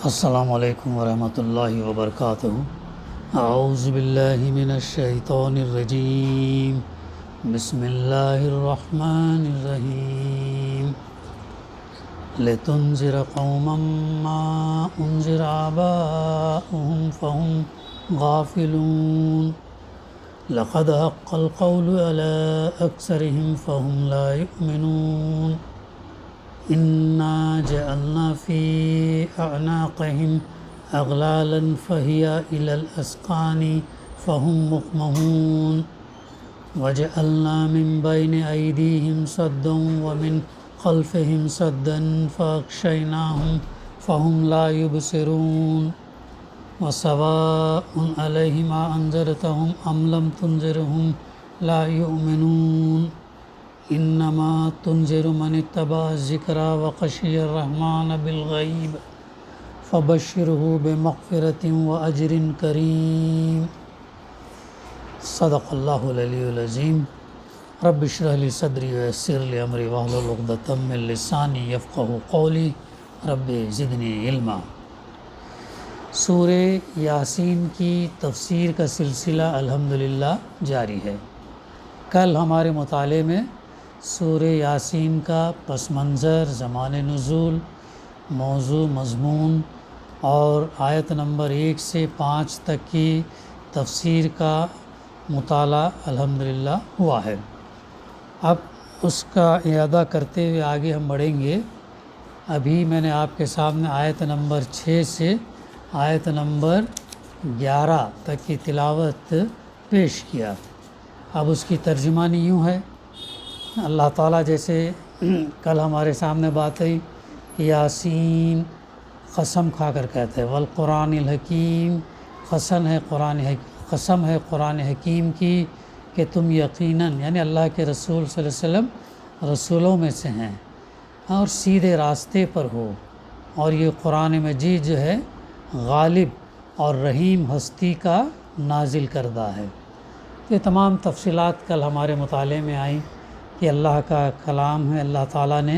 السلام علیکم ورحمۃ اللہ وبرکاتہ۔ اعوذ باللہ من الشیطان الرجیم، بسم اللہ الرحمن الرحیم۔ لتنذر قوما ما انذر آباؤهم فهم غافلون، لقد حق القول على أكثرهم فهم لا يؤمنون، إنا جعلنا في أعناقهم أغلالا فهي إلى الأذقان فهم مقمحون، وجعلنا من بين أيديهم سدا ومن خلفهم سدا فأغشيناهم فهم لا يبصرون، وسواء عليهم أنذرتهم أم لم تنذرهم لا يؤمنون، انما تنذر من اتبع الذکر وخشی الرحمن بالغیب فبشرہ بمغفرۃ واجر کریم۔ صدق اللہ العلی العظیم۔ رب اشرح لی صدری ویسر لی امری واحلل عقدۃ من لسانی یفقہوا قولی، رب زدنی علما۔ سورہ یاسین کی تفسیر کا سلسلہ الحمدللہ جاری ہے۔ کل ہمارے مطالعے میں سورہ یاسین کا پس منظر، زمان نزول، موضوع، مضمون اور آیت نمبر 1 سے 5 تک کی تفسیر کا مطالعہ الحمدللہ ہوا ہے۔ اب اس کا اعادہ کرتے ہوئے آگے ہم بڑھیں گے۔ ابھی میں نے آپ کے سامنے آیت نمبر 6 سے آیت نمبر 11 تک کی تلاوت پیش کیا۔ اب اس کی ترجمانی یوں ہے، اللہ تعالیٰ جیسے کل ہمارے سامنے بات ہے، یاسین قسم کھا کر کہتے ہیں، والقرآن الحکیم، قسم ہے قرآن حکیم کی کہ تم یقیناً، یعنی اللہ کے رسول صلی اللہ علیہ وسلم رسولوں میں سے ہیں اور سیدھے راستے پر ہو، اور یہ قرآن مجید جو ہے غالب اور رحیم ہستی کا نازل کردہ ہے۔ یہ تمام تفصیلات کل ہمارے مطالعے میں آئیں کہ اللہ کا کلام ہے، اللہ تعالیٰ نے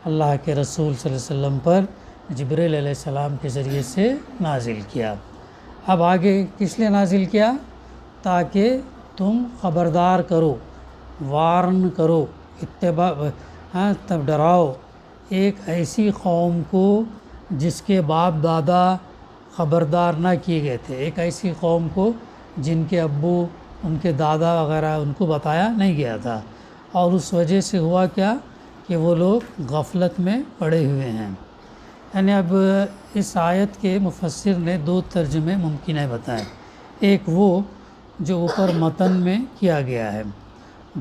اللہ کے رسول صلی اللہ علیہ وسلم پر جبریل علیہ السلام کے ذریعے سے نازل کیا۔ اب آگے کس لیے نازل کیا؟ تاکہ تم خبردار کرو، وارن کرو، تب ڈراؤ ایک ایسی قوم کو جس کے باپ دادا خبردار نہ کیے گئے تھے، ایک ایسی قوم کو جن کے ابو، ان کے دادا وغیرہ ان کو بتایا نہیں گیا تھا، اور اس وجہ سے ہوا کیا کہ وہ لوگ غفلت میں پڑے ہوئے ہیں۔ یعنی اب اس آیت کے مفسر نے 2 ترجمے ممکنہ بتائے، ایک وہ جو اوپر متن میں کیا گیا ہے،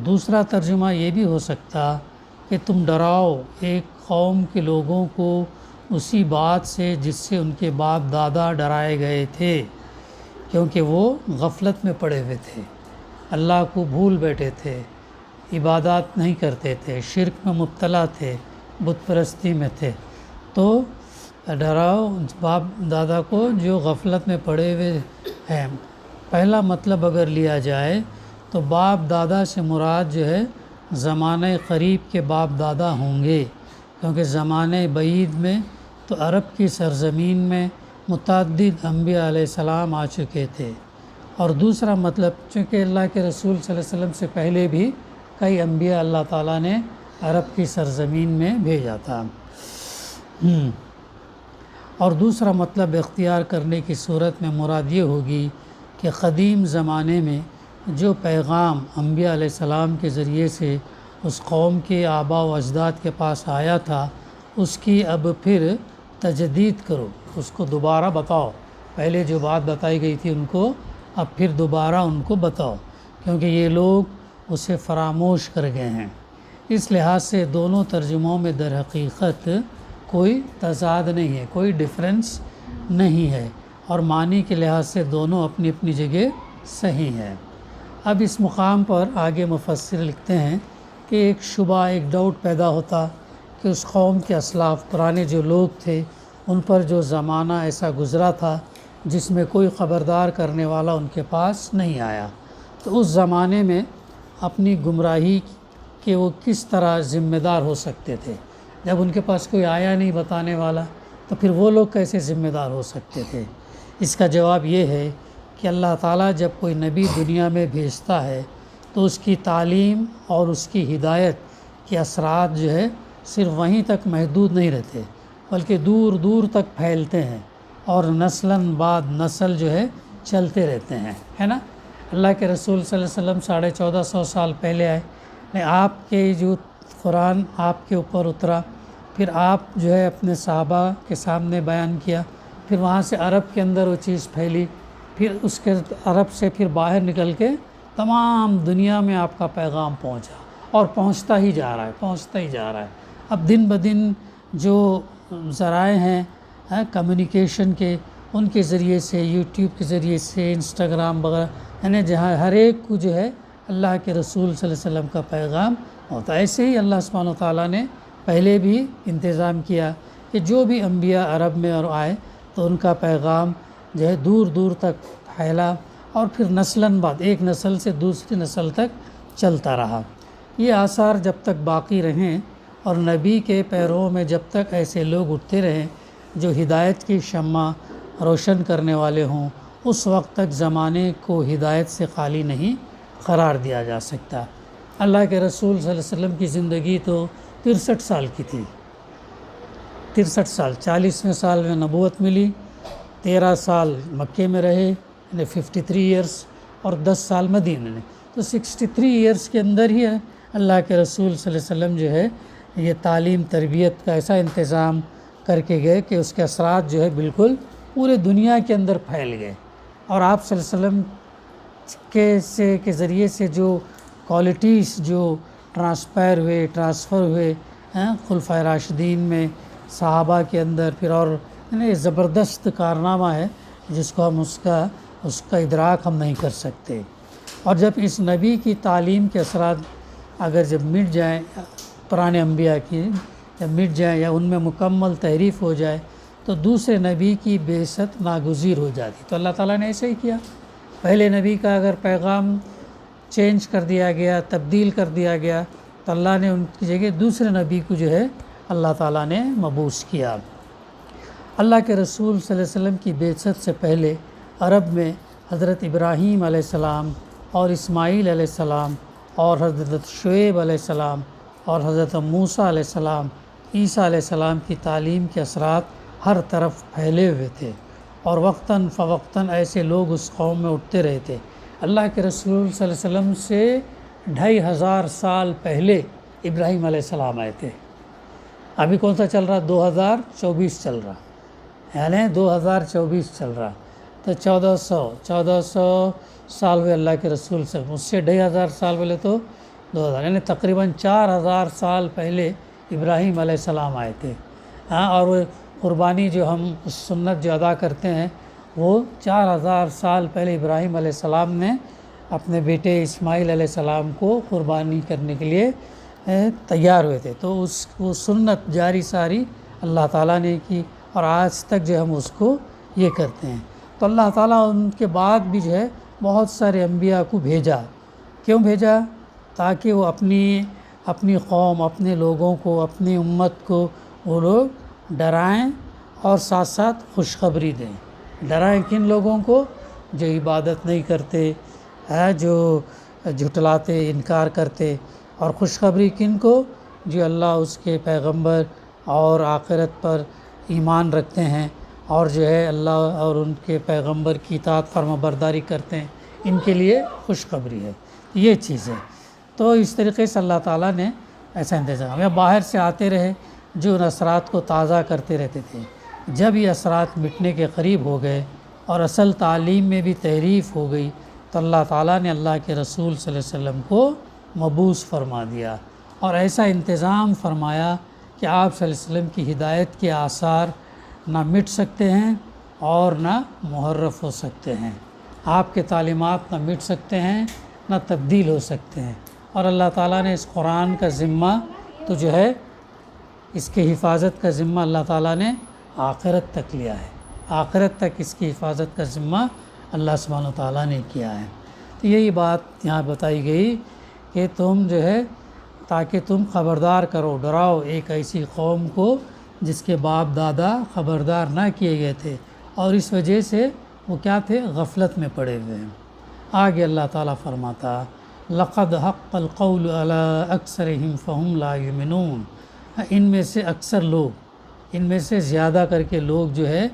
دوسرا ترجمہ یہ بھی ہو سکتا کہ تم ڈراؤ ایک قوم کے لوگوں کو اسی بات سے جس سے ان کے باپ دادا ڈرائے گئے تھے، کیونکہ وہ غفلت میں پڑے ہوئے تھے، اللہ کو بھول بیٹھے تھے، عبادات نہیں کرتے تھے، شرک میں مبتلا تھے، بت پرستی میں تھے۔ تو ڈراؤ باپ دادا کو جو غفلت میں پڑے ہوئے ہیں۔ پہلا مطلب اگر لیا جائے تو باپ دادا سے مراد جو ہے زمانہ قریب کے باپ دادا ہوں گے، کیونکہ زمانہ بعید میں تو عرب کی سرزمین میں متعدد انبیاء علیہ السلام آ چکے تھے، اور دوسرا مطلب چونکہ اللہ کے رسول صلی اللہ علیہ وسلم سے پہلے بھی کئی انبیاء اللہ تعالیٰ نے عرب کی سرزمین میں بھیجا تھا، اور دوسرا مطلب اختیار کرنے کی صورت میں مراد یہ ہوگی کہ قدیم زمانے میں جو پیغام انبیاء علیہ السلام کے ذریعے سے اس قوم کے آباء و اجداد کے پاس آیا تھا، اس کی اب پھر تجدید کرو، اس کو دوبارہ بتاؤ، پہلے جو بات بتائی گئی تھی ان کو اب پھر دوبارہ ان کو بتاؤ، کیونکہ یہ لوگ اسے فراموش کر گئے ہیں۔ اس لحاظ سے دونوں ترجموں میں در حقیقت کوئی تضاد نہیں ہے، کوئی ڈفرینس نہیں ہے، اور معنی کے لحاظ سے دونوں اپنی اپنی جگہ صحیح ہیں۔ اب اس مقام پر آگے مفسر لکھتے ہیں کہ ایک شبہ، ایک ڈاؤٹ پیدا ہوتا کہ اس قوم کے اسلاف، پرانے جو لوگ تھے، ان پر جو زمانہ ایسا گزرا تھا جس میں کوئی خبردار کرنے والا ان کے پاس نہیں آیا، تو اس زمانے میں اپنی گمراہی کے وہ کس طرح ذمہ دار ہو سکتے تھے جب ان کے پاس کوئی آیا نہیں بتانے والا، تو پھر وہ لوگ کیسے ذمہ دار ہو سکتے تھے؟ اس کا جواب یہ ہے کہ اللہ تعالیٰ جب کوئی نبی دنیا میں بھیجتا ہے تو اس کی تعلیم اور اس کی ہدایت کے اثرات جو ہے صرف وہیں تک محدود نہیں رہتے، بلکہ دور دور تک پھیلتے ہیں اور نسلاً بعد نسل جو ہے چلتے رہتے ہیں، ہے نا۔ اللہ کے رسول صلی اللہ علیہ وسلم 1450 سال پہلے آئے، آپ کے جو قرآن آپ کے اوپر اترا، پھر آپ جو ہے اپنے صحابہ کے سامنے بیان کیا، پھر وہاں سے عرب کے اندر وہ چیز پھیلی، پھر اس کے عرب سے پھر باہر نکل کے تمام دنیا میں آپ کا پیغام پہنچا اور پہنچتا ہی جا رہا ہے، پہنچتا ہی جا رہا ہے۔ اب دن بدن جو ذرائع ہیں کمیونیکیشن کے، ان کے ذریعے سے، یوٹیوب کے ذریعے سے، انسٹاگرام وغیرہ، یعنی جہاں ہر ایک کو جو ہے اللہ کے رسول صلی اللہ علیہ وسلم کا پیغام ہوتا ہے۔ ایسے ہی اللہ سبحانہ و تعالیٰ نے پہلے بھی انتظام کیا کہ جو بھی انبیاء عرب میں اور آئے تو ان کا پیغام جو ہے دور دور تک پھیلا اور پھر نسلاً بعد ایک نسل سے دوسری نسل تک چلتا رہا۔ یہ آثار جب تک باقی رہیں اور نبی کے پیروں میں جب تک ایسے لوگ اٹھتے رہیں جو ہدایت کی شمع روشن کرنے والے ہوں، اس وقت تک زمانے کو ہدایت سے خالی نہیں قرار دیا جا سکتا۔ اللہ کے رسول صلی اللہ علیہ وسلم کی زندگی تو 63 سال کی تھی، 63 سال، 40ویں سال میں نبوت ملی، 13 سال مکے میں رہے، یعنی 53 ایئرس، اور 10 سال مدینے میں، تو 63 ایئرس کے اندر ہی اللہ کے رسول صلی اللہ علیہ وسلم جو ہے یہ تعلیم تربیت کا ایسا انتظام کر کے گئے کہ اس کے اثرات جو ہے بالکل پورے دنیا کے اندر پھیل گئے، اور آپ صلی اللہ علیہ وسلم کے ذریعے سے جو کوالٹیز جو ٹرانسفر ہوئے خلفائے راشدین میں، صحابہ کے اندر، پھر اور یعنی زبردست کارنامہ ہے جس کو ہم اس کا ادراک ہم نہیں کر سکتے۔ اور جب اس نبی کی تعلیم کے اثرات اگر جب مٹ جائیں، پرانے انبیاء کی جب مٹ جائیں یا ان میں مکمل تحریف ہو جائے تو دوسرے نبی کی بعثت ناگزیر ہو جاتی۔ تو اللہ تعالیٰ نے ایسے ہی کیا، پہلے نبی کا اگر پیغام چینج کر دیا گیا، تبدیل کر دیا گیا، تو اللہ نے ان کی جگہ دوسرے نبی کو جو ہے اللہ تعالیٰ نے مبعوث کیا۔ اللہ کے رسول صلی اللہ علیہ وسلم کی بعثت سے پہلے عرب میں حضرت ابراہیم علیہ السلام اور اسماعیل علیہ السلام اور حضرت شعیب علیہ السلام اور حضرت موسیٰ علیہ السلام، عیسیٰ علیہ السلام کی تعلیم کے اثرات ہر طرف پھیلے ہوئے تھے، اور وقتاً فوقتاً ایسے لوگ اس قوم میں اٹھتے رہے تھے۔ اللہ کے رسول صلی اللہ علیہ وسلم سے 2500 سال پہلے ابراہیم علیہ السلام آئے تھے۔ ابھی کون سا چل رہا؟ 2024 چل رہا، یعنی 2024 چل رہا، تو 1400 سال ہوئے اللہ کے رسول سے، اس سے 2500 سال پہلے تو 2000، یعنی تقریباً 4000 سال پہلے ابراہیم علیہ السلام آئے تھے۔ اور وہ قربانی جو ہم سنت جو ادا کرتے ہیں وہ 4000 سال پہلے ابراہیم علیہ السلام نے اپنے بیٹے اسماعیل علیہ السلام کو قربانی کرنے کے لیے تیار ہوئے تھے، تو وہ سنت جاری ساری اللہ تعالیٰ نے کی، اور آج تک جو ہم اس کو یہ کرتے ہیں۔ تو اللہ تعالیٰ ان کے بعد بھی جو ہے بہت سارے انبیاء کو بھیجا۔ کیوں بھیجا؟ تاکہ وہ اپنی قوم، اپنے لوگوں کو، اپنی امت کو وہ لوگ ڈرائیں اور ساتھ ساتھ خوشخبری دیں۔ ڈرائیں کن لوگوں کو؟ جو عبادت نہیں کرتے، جو جھٹلاتے، انکار کرتے، اور خوشخبری کن کو؟ جو اللہ اس کے پیغمبر اور آخرت پر ایمان رکھتے ہیں اور جو ہے اللہ اور ان کے پیغمبر کی اطاعت فرما برداری کرتے ہیں، ان کے لیے خوشخبری ہے، یہ چیز ہے۔ تو اس طریقے سے اللہ تعالیٰ نے ایسا انتظام، یا باہر سے آتے رہے جو ان اثرات کو تازہ کرتے رہتے تھے۔ جب یہ اثرات مٹنے کے قریب ہو گئے اور اصل تعلیم میں بھی تحریف ہو گئی تو اللہ تعالیٰ نے اللہ کے رسول صلی اللہ علیہ وسلم کو مبعوث فرما دیا، اور ایسا انتظام فرمایا کہ آپ صلی اللہ علیہ وسلم کی ہدایت کے آثار نہ مٹ سکتے ہیں اور نہ محرف ہو سکتے ہیں۔ آپ کے تعلیمات نہ مٹ سکتے ہیں نہ تبدیل ہو سکتے ہیں، اور اللہ تعالیٰ نے اس قرآن کا ذمہ تو جو ہے اس کی حفاظت کا ذمہ اللہ تعالیٰ نے آخرت تک لیا ہے، آخرت تک اس کی حفاظت کا ذمہ اللہ سبحانہ و تعالیٰ نے کیا ہے۔ تو یہی بات یہاں بتائی گئی کہ تم جو ہے تاکہ تم خبردار کرو، ڈراؤ ایک ایسی قوم کو جس کے باپ دادا خبردار نہ کیے گئے تھے، اور اس وجہ سے وہ کیا تھے؟ غفلت میں پڑے ہوئے ہیں۔ آگے اللہ تعالیٰ فرماتا لَقَدْ حَقَّ الْقَوْلُ عَلَىٰ أَكْثَرِهِمْ فَهُمْ لَا يُؤْمِنُونَ، ان میں سے اکثر لوگ، ان میں سے زیادہ کر کے لوگ جو ہے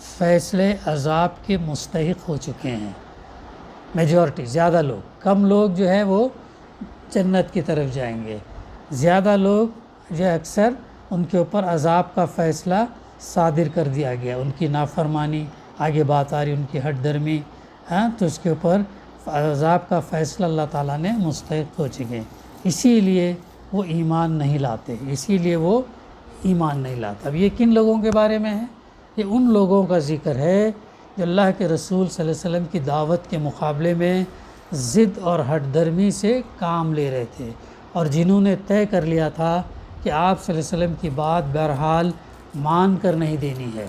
فیصلے عذاب کے مستحق ہو چکے ہیں۔ میجورٹی، زیادہ لوگ، کم لوگ جو ہے وہ جنت کی طرف جائیں گے، زیادہ لوگ جو اکثر ان کے اوپر عذاب کا فیصلہ صادر کر دیا گیا، ان کی نافرمانی، آگے بات آ رہی ان کی ہٹ درمی، تو اس کے اوپر عذاب کا فیصلہ اللہ تعالیٰ نے مستحق ہو چکے، اسی لیے وہ ایمان نہیں لاتے، اسی لیے وہ ایمان نہیں لاتا۔ اب یہ کن لوگوں کے بارے میں ہے؟ یہ ان لوگوں کا ذکر ہے جو اللہ کے رسول صلی اللہ علیہ وسلم کی دعوت کے مقابلے میں ضد اور ہٹ درمی سے کام لے رہے تھے، اور جنہوں نے طے کر لیا تھا کہ آپ صلی اللہ علیہ وسلم کی بات بہرحال مان کر نہیں دینی ہے۔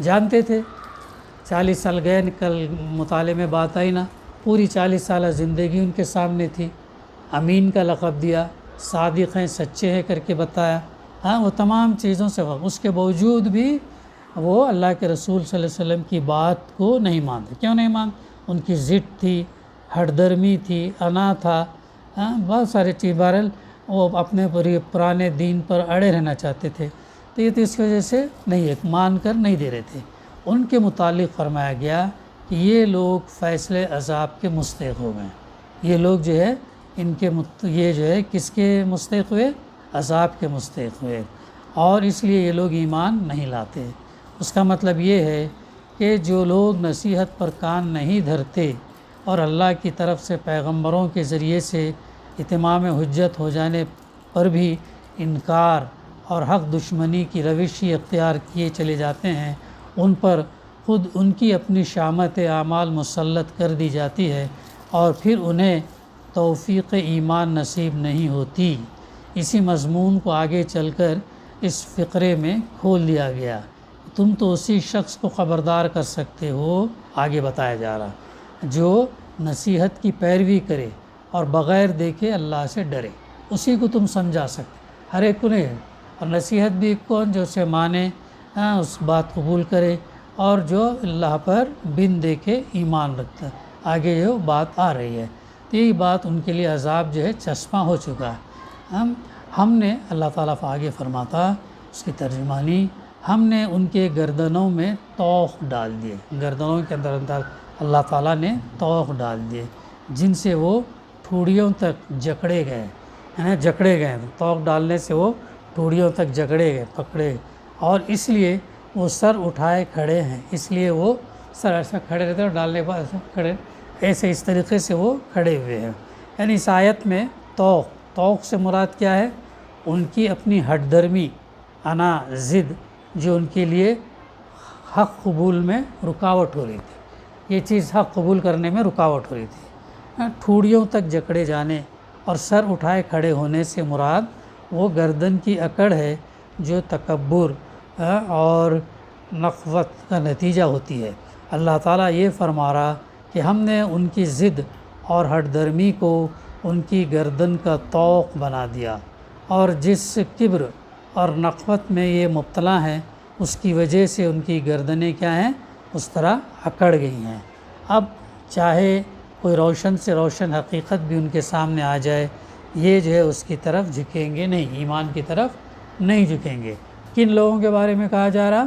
جانتے تھے 40 سال گئے، کل مطالعے میں بات آئی نا، پوری 40 سالہ زندگی ان کے سامنے تھی، امین کا لقب دیا، صادق ہیں، سچے ہیں کر کے بتایا، وہ تمام چیزوں سے اس کے باوجود بھی وہ اللہ کے رسول صلی اللہ علیہ وسلم کی بات کو نہیں مانتے۔ کیوں نہیں مانتے؟ ان کی ضد تھی، ہٹ درمی تھی، انا تھا، بہت سارے چیز، بہرحال وہ اپنے پرانے دین پر اڑے رہنا چاہتے تھے، تو یہ تو اس وجہ سے نہیں ہے، مان کر نہیں دے رہے تھے۔ ان کے متعلق فرمایا گیا کہ یہ لوگ فیصلے عذاب کے مستحق ہو گئے، یہ لوگ جو ہے یہ جو ہے کس کے مستحق ہوئے؟ عذاب کے مستحق ہوئے، اور اس لیے یہ لوگ ایمان نہیں لاتے۔ اس کا مطلب یہ ہے کہ جو لوگ نصیحت پر کان نہیں دھرتے اور اللہ کی طرف سے پیغمبروں کے ذریعے سے اتمام حجت ہو جانے پر بھی انکار اور حق دشمنی کی روشی اختیار کیے چلے جاتے ہیں، ان پر خود ان کی اپنی شامت اعمال مسلط کر دی جاتی ہے، اور پھر انہیں توفیق ایمان نصیب نہیں ہوتی۔ اسی مضمون کو آگے چل کر اس فقرے میں کھول دیا گیا۔ تم تو اسی شخص کو خبردار کر سکتے ہو، آگے بتایا جا رہا، جو نصیحت کی پیروی کرے اور بغیر دیکھے اللہ سے ڈرے، اسی کو تم سمجھا سکتے، ہر ایک کو نہیں، اور نصیحت بھی کون؟ جو اسے مانے، اس بات قبول کرے، اور جو اللہ پر بن دیکھے ایمان رکھتا ہے۔ آگے جو بات آ رہی ہے، تو یہی بات ان کے لیے عذاب جو ہے چشمہ ہو چکا ہے۔ ہم نے، اللہ تعالیٰ آگے فرماتا اس کی ترجمانی، ہم نے ان کے گردنوں میں طوق ڈال دیے، گردنوں کے اندر اللہ تعالیٰ نے طوق ڈال دیے، جن سے وہ ٹھوڑیوں تک جکڑے گئے، جکڑے گئے، طوق ڈالنے سے وہ ٹھوڑیوں تک جکڑے گئے، پکڑے گئے، اور اس لیے وہ سر اٹھائے کھڑے ہیں، اس لیے وہ سر ایسا کھڑے رہتے ہیں، اور ڈالنے پر ایسا کھڑے، ایسے اس طریقے سے وہ کھڑے ہوئے ہیں۔ یعنی اس آیت میں طوق سے مراد کیا ہے؟ ان کی اپنی ہٹ درمی، انا، ضد، جو ان کے لیے حق قبول میں رکاوٹ ہو رہی تھی، یہ چیز حق قبول کرنے میں رکاوٹ ہو رہی تھی۔ ٹھوڑیوں تک جکڑے جانے اور سر اٹھائے کھڑے ہونے سے مراد وہ گردن کی اکڑ ہے جو تکبر اور نخوت کا نتیجہ ہوتی ہے۔ اللہ تعالیٰ یہ فرما رہا کہ ہم نے ان کی ضد اور ہٹ درمی کو ان کی گردن کا طوق بنا دیا، اور جس کبر اور نخوت میں یہ مبتلا ہیں اس کی وجہ سے ان کی گردنیں کیا ہیں؟ اس طرح اکڑ گئی ہیں۔ اب چاہے کوئی روشن سے روشن حقیقت بھی ان کے سامنے آ جائے، یہ جو ہے اس کی طرف جھکیں گے نہیں، ایمان کی طرف نہیں جھکیں گے۔ کن لوگوں کے بارے میں کہا جا رہا؟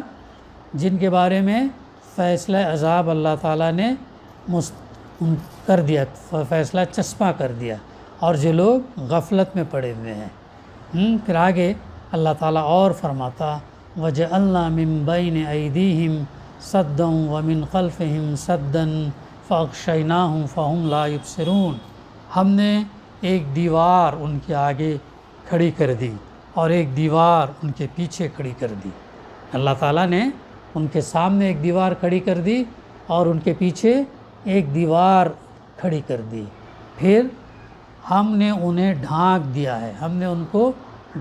جن کے بارے میں فیصلہ عذاب اللہ تعالیٰ نے کر دیا، فیصلہ چسپاں کر دیا، اور جو لوگ غفلت میں پڑے ہوئے ہیں۔ پھر آگے اللہ تعالیٰ اور فرماتا وَجَعَلْنَا مِن بَيْنِ أَيْدِيهِمْ سَدًّا وَمِن خَلْفِهِمْ سَدًّا فَأَغْشَيْنَاهُمْ فَهُمْ لَا يُبْصِرُونَ، ہم نے ایک دیوار ان کے آگے کھڑی کر دی اور ایک دیوار ان کے پیچھے کھڑی کر دی۔ اللہ تعالیٰ نے ان کے سامنے ایک دیوار کھڑی کر دی اور ان کے پیچھے ایک دیوار کھڑی کر دی، پھر ہم نے انہیں ڈھانک دیا ہے، ہم نے ان کو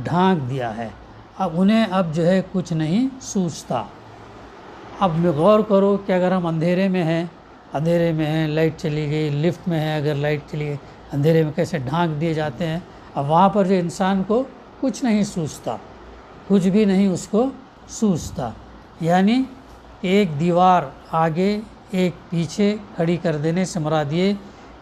ڈھانک دیا ہے، اب انہیں اب جو ہے کچھ نہیں سوچتا۔ اب میں غور کرو کہ اگر ہم اندھیرے میں ہیں، لائٹ چلی گئی، لفٹ میں ہے، اگر لائٹ چلی گئی، اندھیرے میں کیسے ڈھانک دیے جاتے ہیں، اب وہاں پر جو انسان کو کچھ نہیں سوچتا، کچھ بھی نہیں اس کو سوزتا، یعنی ایک دیوار آگے ایک پیچھے کھڑی کر دینے سے مراد یہ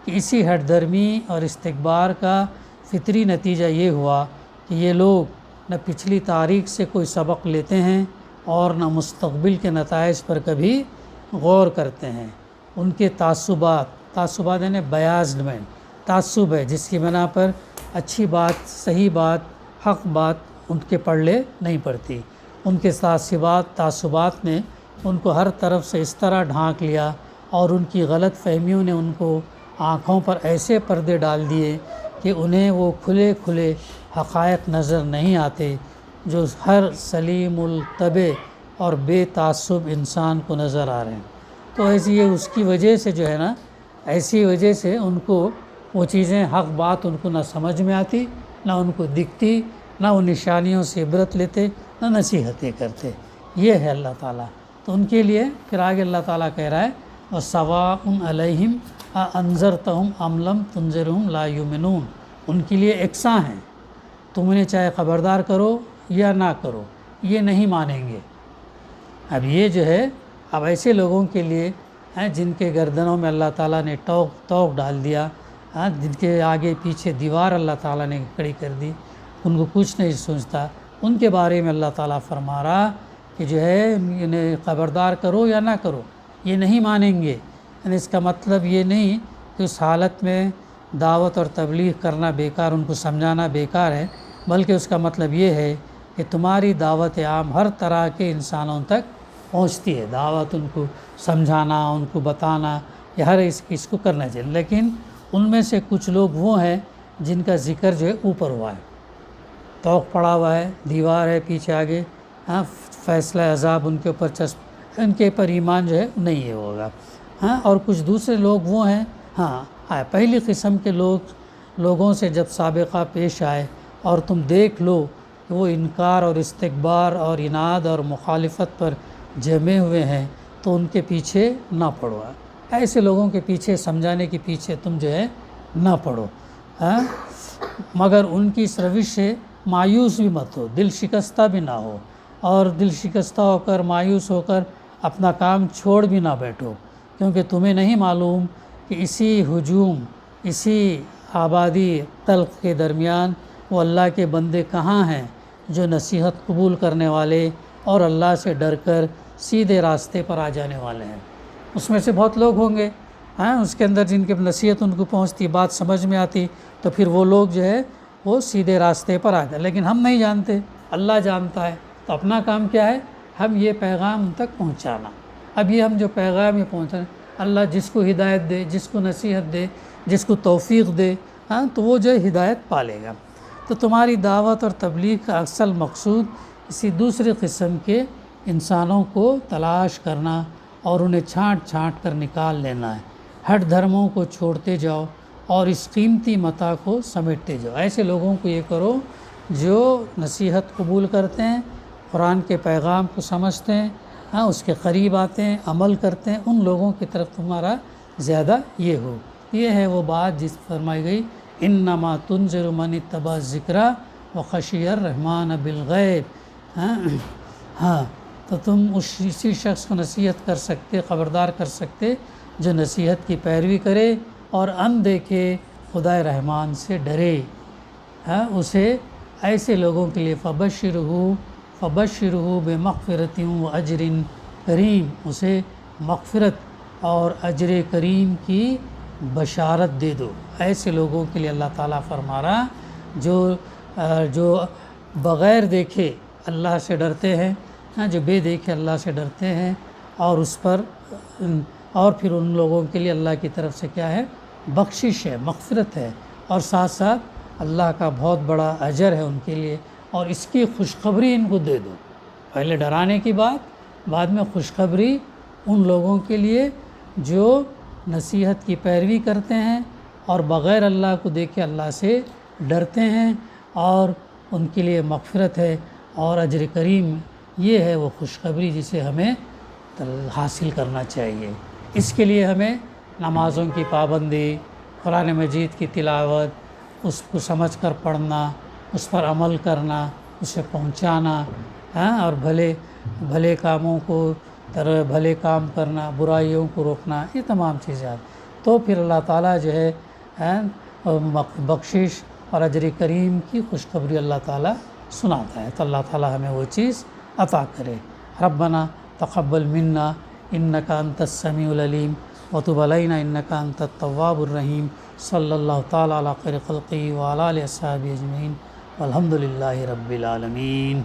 کہ اسی ہٹ درمی اور استکبار کا فطری نتیجہ یہ ہوا کہ یہ لوگ نہ پچھلی تاریخ سے کوئی سبق لیتے ہیں اور نہ مستقبل کے نتائج پر کبھی غور کرتے ہیں۔ ان کے تعصبات یعنی بیازڈ مائنڈ، تعصب ہے جس کی بنا پر اچھی بات، صحیح بات، حق بات ان کے پلے نہیں پڑتی۔ ان کے تعصبات نے ان کو ہر طرف سے اس طرح ڈھانک لیا اور ان کی غلط فہمیوں نے ان کو آنکھوں پر ایسے پردے ڈال دیے کہ انہیں وہ کھلے کھلے حقائق نظر نہیں آتے جو ہر سلیم الطبع اور بے تعصب انسان کو نظر آ رہے ہیں۔ تو ایسی یہ اس کی وجہ سے جو ہے نا، ایسی وجہ سے ان کو وہ چیزیں، حق بات ان کو نہ سمجھ میں آتی، نہ ان کو دکھتی، نہ وہ نشانیوں سے عبرت لیتے، نہ نصیحتیں کرتے۔ یہ ہے اللہ تعالیٰ۔ تو ان کے لیے پھر آگے اللہ تعالیٰ کہہ رہا ہے وَسَوَاءٌ عَلَيْهِمْ أَأَنذَرْتَهُمْ أَمْ لَمْ تُنذِرْهُمْ لَا يُؤْمِنُونَ، ان کے لیے یکساں ہیں، تم انہیں چاہے خبردار کرو یا نہ کرو، یہ نہیں مانیں گے۔ اب یہ جو ہے اب ایسے لوگوں کے لیے ہیں جن کے گردنوں میں اللہ تعالیٰ نے توق ڈال دیا، جن کے آگے پیچھے دیوار اللہ تعالیٰ نے کھڑی کر دی، ان کو کچھ نہیں سوچتا، ان کے بارے میں اللہ تعالیٰ فرما رہا کہ جو ہے انہیں خبردار کرو یا نہ کرو، یہ نہیں مانیں گے۔ یعنی اس کا مطلب یہ نہیں کہ اس حالت میں دعوت اور تبلیغ کرنا بیکار، ان کو سمجھانا بیکار ہے، بلکہ اس کا مطلب یہ ہے کہ تمہاری دعوت عام ہر طرح کے انسانوں تک پہنچتی ہے، دعوت ان کو سمجھانا، ان کو بتانا، یہ ہر اس کو کرنا چاہیے۔ لیکن ان میں سے کچھ لوگ وہ ہیں جن کا ذکر جو ہے اوپر ہوا ہے، توق پڑا ہوا ہے، دیوار ہے پیچھے آگے، فیصلہ عذاب ان کے اوپر ان کے پر ایمان جو ہے نہیں ہے ہوگا۔ اور کچھ دوسرے لوگ وہ ہیں، پہلی قسم کے لوگوں سے جب سابقہ پیش آئے اور تم دیکھ لو کہ وہ انکار اور استکبار اور عناد اور مخالفت پر جمے ہوئے ہیں تو ان کے پیچھے نہ پڑو، ایسے لوگوں کے پیچھے، سمجھانے کے پیچھے تم جو ہے نہ پڑو، مگر ان کی اس روش سے مایوس بھی مت ہو، دل شکستہ بھی نہ ہو، اور دل شکستہ ہو کر، مایوس ہو کر اپنا کام چھوڑ بھی نہ بیٹھو، کیونکہ تمہیں نہیں معلوم کہ اسی ہجوم، اسی آبادی تلخ کے درمیان وہ اللہ کے بندے کہاں ہیں جو نصیحت قبول کرنے والے اور اللہ سے ڈر کر سیدھے راستے پر آ جانے والے ہیں۔ اس میں سے بہت لوگ ہوں گے اس کے اندر جن کی نصیحت ان کو پہنچتی، بات سمجھ میں آتی، تو پھر وہ لوگ جو ہے وہ سیدھے راستے پر آ جائیں، لیکن ہم نہیں جانتے، اللہ جانتا ہے۔ تو اپنا کام کیا ہے؟ ہم یہ پیغام ان تک پہنچانا۔ اب یہ ہم جو پیغام یہ پہنچانا، اللہ جس کو ہدایت دے، جس کو نصیحت دے، جس کو توفیق دے، تو وہ جو ہے ہدایت پالے گا۔ تو تمہاری دعوت اور تبلیغ کا اصل مقصود اسی دوسری قسم کے انسانوں کو تلاش کرنا اور انہیں چھانٹ کر نکال لینا ہے۔ ہٹ دھرموں کو چھوڑتے جاؤ اور اس قیمتی متاع کو سمیٹتے جاؤ۔ ایسے لوگوں کو یہ کرو جو نصیحت قبول کرتے ہیں، قرآن کے پیغام کو سمجھتے ہیں، اس کے قریب آتے ہیں، عمل کرتے ہیں، ان لوگوں کی طرف تمہارا زیادہ یہ ہو۔ یہ ہے وہ بات جس فرمائی گئی انما تنذر من اتبع الذکر وخشی الرحمن بالغیب۔ تو تم اسی شخص کو نصیحت کر سکتے، خبردار کر سکتے جو نصیحت کی پیروی کرے اور دیکھے خدا رحمان سے ڈرے۔ اسے ایسے لوگوں کے لیے فبشرہ بمغفرۃ واجر کریم، اسے مغفرت اور اجر کریم کی بشارت دے دو۔ ایسے لوگوں کے لیے اللہ تعالیٰ فرما رہا جو بغیر دیکھے اللہ سے ڈرتے ہیں، جو بے دیکھے اللہ سے ڈرتے ہیں، اور اس پر اور پھر ان لوگوں کے لیے اللہ کی طرف سے کیا ہے؟ بخشش ہے، مغفرت ہے، اور ساتھ ساتھ اللہ کا بہت بڑا اجر ہے ان کے لیے، اور اس کی خوشخبری ان کو دے دو۔ پہلے ڈرانے کی بات، بعد میں خوشخبری ان لوگوں کے لیے جو نصیحت کی پیروی کرتے ہیں اور بغیر اللہ کو دیکھے اللہ سے ڈرتے ہیں، اور ان کے لیے مغفرت ہے اور اجر کریم۔ یہ ہے وہ خوشخبری جسے ہمیں حاصل کرنا چاہیے۔ اس کے لیے ہمیں نمازوں کی پابندی، قرآن مجید کی تلاوت، اس کو سمجھ کر پڑھنا، اس پر عمل کرنا، اسے پہنچانا، اور بھلے بھلے کاموں کو بھلے کام کرنا، برائیوں کو روکنا، یہ تمام چیزیں تو پھر اللہ تعالیٰ جو ہے بخشش اور اجر کریم کی خوشخبری اللہ تعالیٰ سناتا ہے، تو اللہ تعالیٰ ہمیں وہ چیز عطا کرے۔ ربنا تقبل منا انک انت السمیع العلیم وتب علینا انک انت التواب الرحیم۔ صلی اللہ تعالیٰ علی خیر خلقہ وعلی آلہ وصحبہ اجمعین والحمد للہ رب العالمین۔